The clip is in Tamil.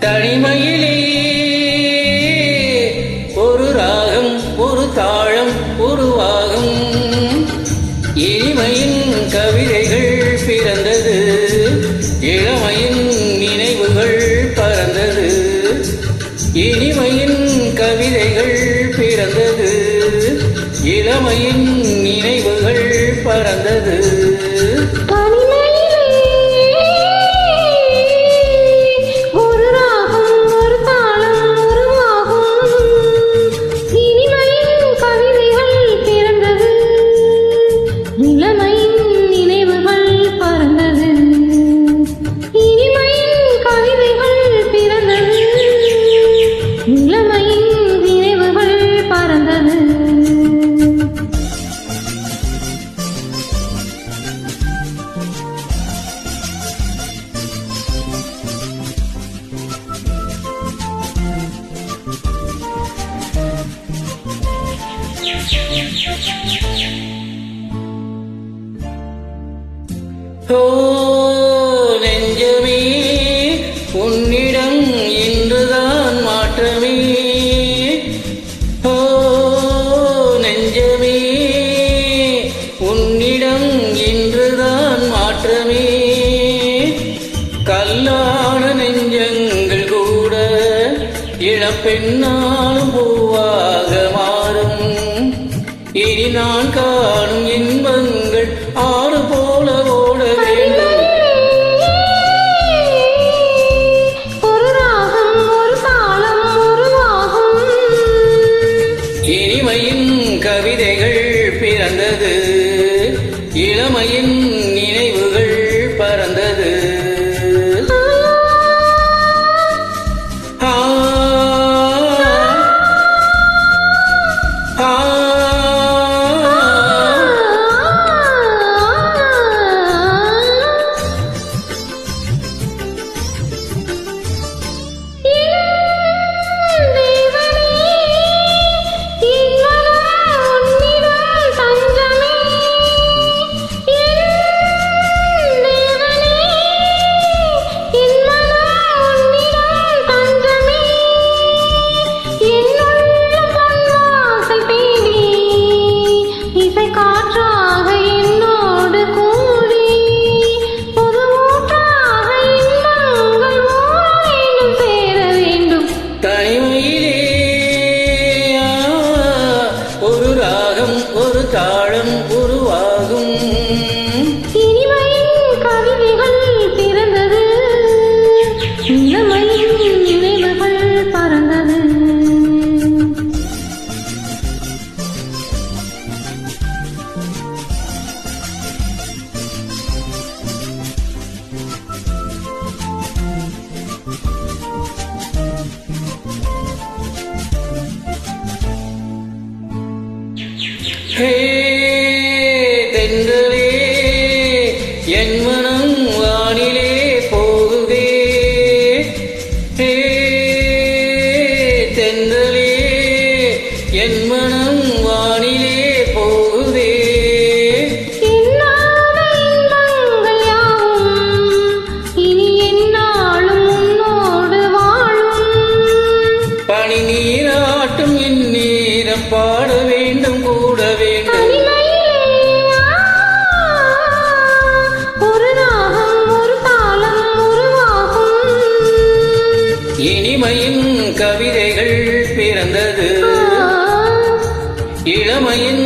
தனிமையிலே ஒரு ராகம் ஒரு தாளம் உருவாகும். இனிமையின் கவிதைகள் பிறந்தது, இளமையின் நினைவுகள் பறந்தது. இனிமையின் கவிதைகள் பிறந்தது, இளமையின் நினைவுகள் பறந்தது. ஓ நெஞ்சமே, உன்னிடம் இன்றுதான் மாற்றமே. ஓ நெஞ்சமே, உன்னிடம் இன்றுதான் மாற்றமே. கல்லான நெஞ்சங்கள் கூட இளப்பெண்ணாலும் பூவாக மாறும். இனி நான் காணும் இன்பங்கள் ஆறு போல ஓட வேண்டும். ஒரு ராகம் ஒரு தாளம் உருவாகும். இனிமையின் கவிதைகள் பிறந்தது, இளமையின் நினைவுகள் பறந்தது. ஒரு தாளம் உருவாகும். இனிமையின் கவிதைகள் பிறந்தது, இளமையின் நினைவுகள் பறந்தது. ஹே தென்றலே, என் மனம் வானிலே போகுதே. ஹே தென்றலே, என் மனம் வானிலே போகுதே. இனி என்னாலும் உன்னோடு வாழும். பனி நீராட்டும் என் நேரம் பாட வேண்டும் கூட வேண்டும். ஒரு ராகம் ஒரு தாளம் உருவாகும். இனிமையின் கவிதைகள் பிறந்தது, இளமையின்